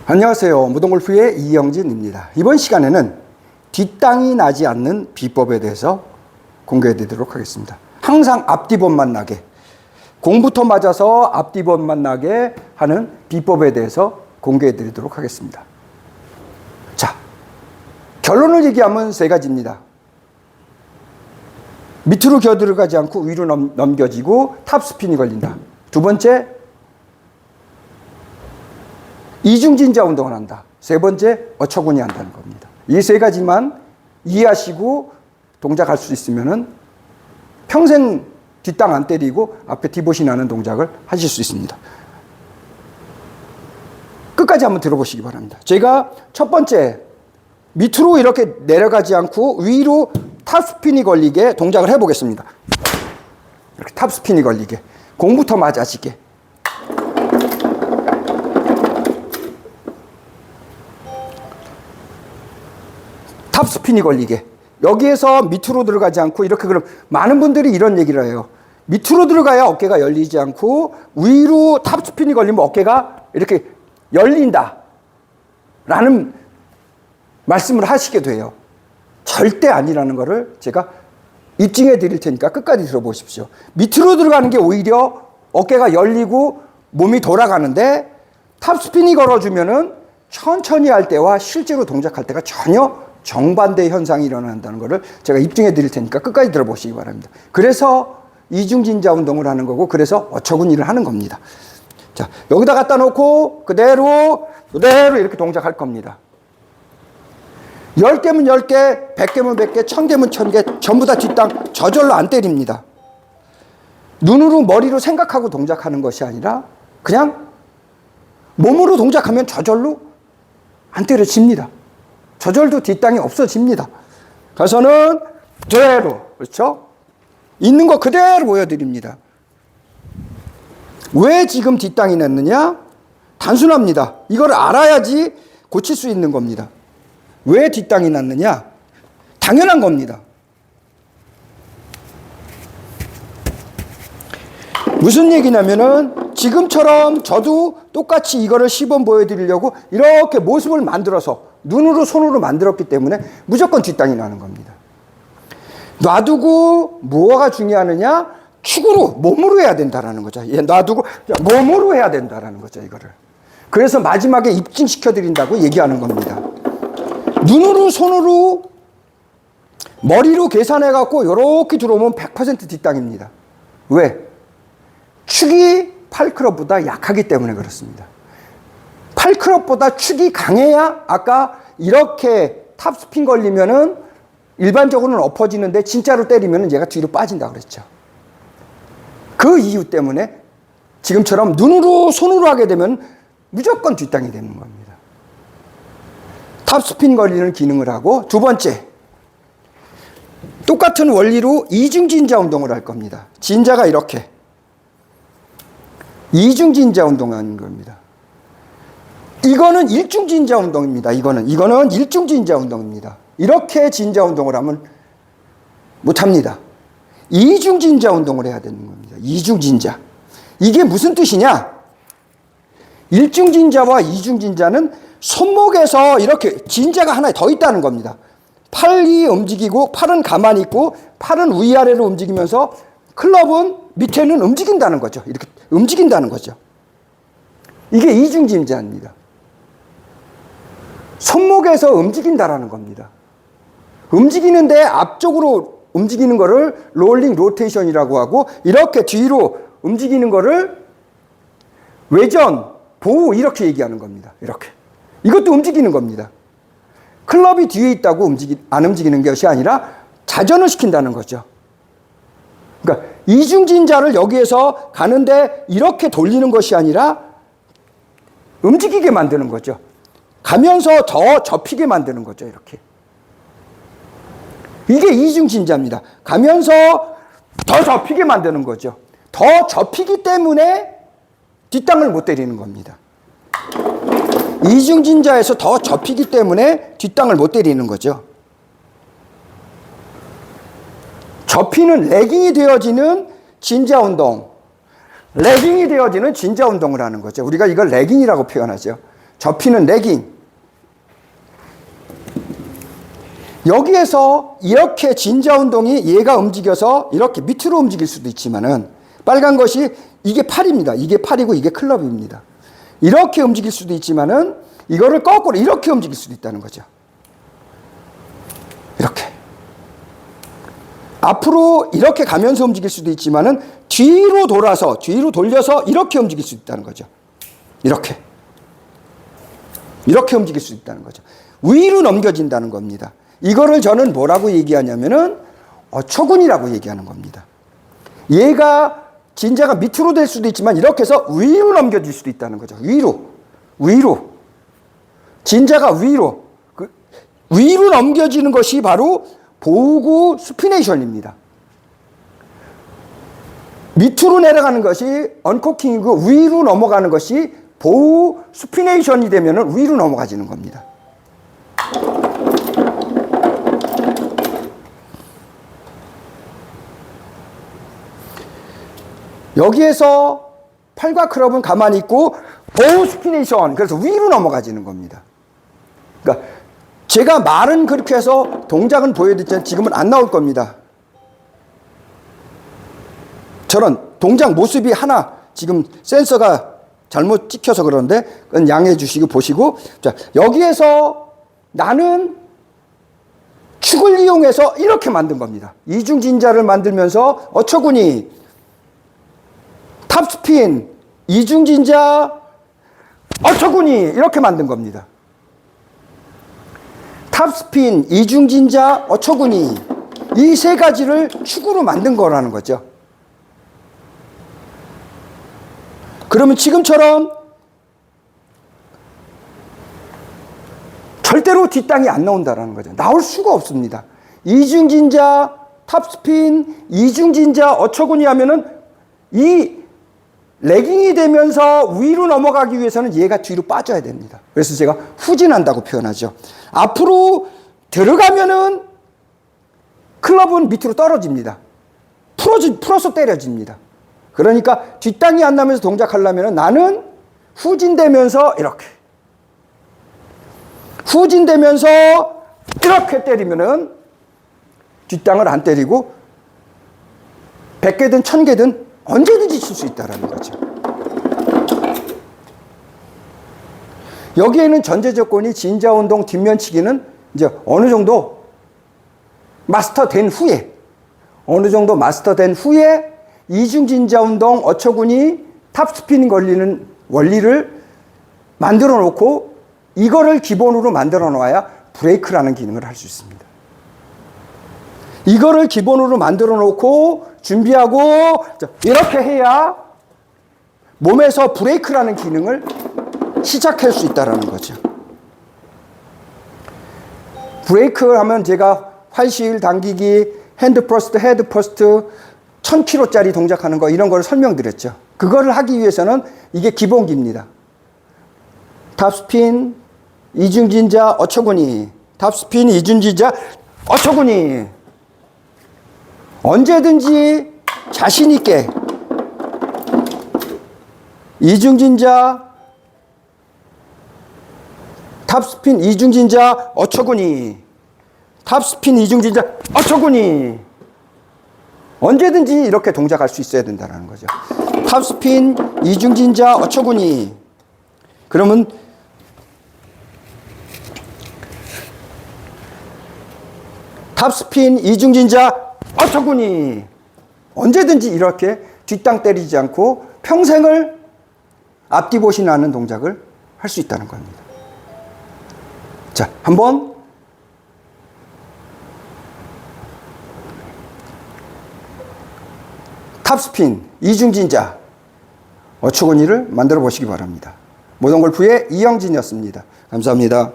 안녕하세요. 무동골프의 이영진입니다. 이번 시간에는 뒷땅이 나지 않는 비법에 대해서 공개해 드리도록 하겠습니다. 항상 앞뒤번만 나게, 공부터 맞아서 앞뒤번만 나게 하는 비법에 대해서 공개해 드리도록 하겠습니다. 자, 결론을 얘기하면 세 가지입니다. 밑으로 겨들어가지 않고 위로 넘겨지고 탑스핀이 걸린다. 두 번째, 이중진자 운동을 한다. 세 번째, 어처구니 한다는 겁니다. 이 세 가지만 이해하시고 동작할 수 있으면은 평생 뒷땅 안 때리고 앞에 디봇이 나는 동작을 하실 수 있습니다. 끝까지 한번 들어보시기 바랍니다. 제가 첫 번째, 밑으로 이렇게 내려가지 않고 위로 탑스핀이 걸리게 동작을 해보겠습니다. 이렇게 탑스핀이 걸리게, 공부터 맞아지게. 탑스핀이 걸리게. 여기에서 밑으로 들어가지 않고 이렇게, 그럼 많은 분들이 이런 얘기를 해요. 밑으로 들어가야 어깨가 열리지 않고 위로 탑스핀이 걸리면 어깨가 이렇게 열린다 라는 말씀을 하시게 돼요. 절대 아니라는 거를 제가 입증해 드릴 테니까 끝까지 들어보십시오. 밑으로 들어가는 게 오히려 어깨가 열리고 몸이 돌아가는데, 탑스핀이 걸어주면은 천천히 할 때와 실제로 동작할 때가 전혀 정반대 현상이 일어난다는 것을 제가 입증해 드릴 테니까 끝까지 들어보시기 바랍니다. 그래서 이중진자 운동을 하는 거고, 그래서 어처구니를 하는 겁니다. 자, 여기다 갖다 놓고 그대로 이렇게 동작할 겁니다. 10개면 10개, 100개면 100개, 1000개면 1000개, 전부 다 뒷땅 저절로 안 때립니다. 눈으로 머리로 생각하고 동작하는 것이 아니라 그냥 몸으로 동작하면 저절로 안 때려집니다. 저절도 뒷땅이 없어집니다. 그래서는 그대로, 그렇죠? 있는 거 그대로 보여드립니다. 왜 지금 뒷땅이 났느냐? 단순합니다. 이걸 알아야지 고칠 수 있는 겁니다. 왜 뒷땅이 났느냐? 당연한 겁니다. 무슨 얘기냐면은 지금처럼 저도 똑같이 이거를 시범 보여드리려고 이렇게 모습을 만들어서 눈으로 손으로 만들었기 때문에 무조건 뒷땅이 나는 겁니다. 놔두고 뭐가 중요하느냐? 축으로, 몸으로 해야 된다라는 거죠. 놔두고 몸으로 해야 된다라는 거죠, 이거를. 그래서 마지막에 입증시켜 드린다고 얘기하는 겁니다. 눈으로 손으로 머리로 계산해 갖고 이렇게 들어오면 100% 뒷땅입니다. 왜? 축이 팔클럽보다 약하기 때문에 그렇습니다. 팔클럽보다 축이 강해야 아까 이렇게 탑스핀 걸리면은 일반적으로는 엎어지는데 진짜로 때리면은 얘가 뒤로 빠진다 그랬죠. 그 이유 때문에 지금처럼 눈으로 손으로 하게 되면 무조건 뒷땅이 되는 겁니다. 탑스핀 걸리는 기능을 하고, 두 번째, 똑같은 원리로 이중진자 운동을 할 겁니다. 진자가 이렇게 이중진자 운동하는 겁니다. 이거는 일중진자 운동입니다. 이거는 일중진자 운동입니다. 이렇게 진자 운동을 하면 못합니다. 이중진자 운동을 해야 되는 겁니다. 이중진자. 이게 무슨 뜻이냐? 일중진자와 이중진자는 손목에서 이렇게 진자가 하나 더 있다는 겁니다. 팔이 움직이고 팔은 가만히 있고 팔은 위아래로 움직이면서 클럽은 밑에는 움직인다는 거죠. 이렇게 움직인다는 거죠. 이게 이중진자입니다. 손목에서 움직인다라는 겁니다. 움직이는데 앞쪽으로 움직이는 거를 롤링 로테이션이라고 하고, 이렇게 뒤로 움직이는 거를 외전, 보호 이렇게 얘기하는 겁니다. 이렇게. 이것도 움직이는 겁니다. 클럽이 뒤에 있다고 안 움직이는 것이 아니라 자전을 시킨다는 거죠. 그러니까 이중진자를 여기에서 가는데 이렇게 돌리는 것이 아니라 움직이게 만드는 거죠. 가면서 더 접히게 만드는 거죠. 이렇게. 이게 이중진자입니다. 가면서 더 접히게 만드는 거죠. 더 접히기 때문에 뒷땅을 못 때리는 겁니다. 이중진자에서 더 접히기 때문에 뒷땅을 못 때리는 거죠. 접히는 레깅이 되어지는 진자 운동, 레깅이 되어지는 진자 운동을 하는 거죠. 우리가 이걸 레깅이라고 표현하죠. 접히는 레깅. 여기에서 이렇게 진자 운동이 얘가 움직여서 이렇게 밑으로 움직일 수도 있지만은 빨간 것이 이게 팔입니다. 이게 팔이고 이게 클럽입니다. 이렇게 움직일 수도 있지만은 이거를 거꾸로 이렇게 움직일 수도 있다는 거죠. 이렇게. 앞으로 이렇게 가면서 움직일 수도 있지만은 뒤로 돌아서, 뒤로 돌려서 이렇게 움직일 수 있다는 거죠. 이렇게. 이렇게 움직일 수 있다는 거죠. 위로 넘겨진다는 겁니다. 이거를 저는 뭐라고 얘기하냐면은 어처구니라고 얘기하는 겁니다. 얘가 진자가 밑으로 될 수도 있지만 이렇게 해서 위로 넘겨질 수도 있다는 거죠. 위로. 진자가 위로. 위로 넘겨지는 것이 바로 보우구 스피네이션입니다. 밑으로 내려가는 것이 언코킹이고 위로 넘어가는 것이 보우 스피네이션이 되면 위로 넘어가지는 겁니다. 여기에서 팔과 클럽은 가만히 있고 보우 스피네이션, 그래서 위로 넘어가지는 겁니다. 그러니까 제가 말은 그렇게 해서 동작은 보여드렸지만 지금은 안 나올 겁니다. 저런 동작 모습이 하나 지금 센서가 잘못 찍혀서 그러는데 그건 양해해 주시고 보시고, 자, 여기에서 나는 축을 이용해서 이렇게 만든 겁니다. 이중진자를 만들면서 어처구니 탑스핀 이중진자 어처구니 이렇게 만든 겁니다. 탑스핀 이중진자 어처구니 이 세 가지를 축으로 만든 거라는 거죠. 그러면 지금처럼 절대로 뒷땅이 안 나온다는 거죠. 나올 수가 없습니다. 이중진자, 탑스핀, 이중진자, 어처구니 하면은 이 레깅이 되면서 위로 넘어가기 위해서는 얘가 뒤로 빠져야 됩니다. 그래서 제가 후진한다고 표현하죠. 앞으로 들어가면은 클럽은 밑으로 떨어집니다. 풀어서 때려집니다. 그러니까 뒷땅이 안 나면서 동작하려면 나는 후진되면서 이렇게. 후진되면서 이렇게 때리면은 뒷땅을 안 때리고 100개든 1000개든 언제든지 칠 수 있다는 거죠. 여기에는 전제 조건이 진자 운동 뒷면치기는 이제 어느 정도 마스터된 후에 이중진자 운동 어처구니 탑스핀 걸리는 원리를 만들어 놓고 이거를 기본으로 만들어 놓아야 브레이크라는 기능을 할 수 있습니다. 이거를 기본으로 만들어 놓고 준비하고 이렇게 해야 몸에서 브레이크라는 기능을 시작할 수 있다는 거죠. 브레이크 하면 제가 활실 당기기, 핸드 퍼스트, 헤드 퍼스트 1000kg짜리 동작하는 거 이런 걸 설명드렸죠. 그거를 하기 위해서는 이게 기본기입니다. 탑스핀, 이중진자, 어처구니. 탑스핀, 이중진자, 어처구니. 언제든지 자신 있게 이중진자, 탑스핀, 이중진자, 어처구니. 탑스핀, 이중진자, 어처구니. 언제든지 이렇게 동작할 수 있어야 된다는 거죠. 탑스핀, 이중진자, 어처구니. 그러면 탑스핀, 이중진자, 어처구니. 언제든지 이렇게 뒷땅 때리지 않고 평생을 앞뒤 보신하는 동작을 할 수 있다는 겁니다. 자, 한번 탑스핀, 이중진자, 어처구니를 만들어 보시기 바랍니다. 모던골프의 이영진이었습니다. 감사합니다.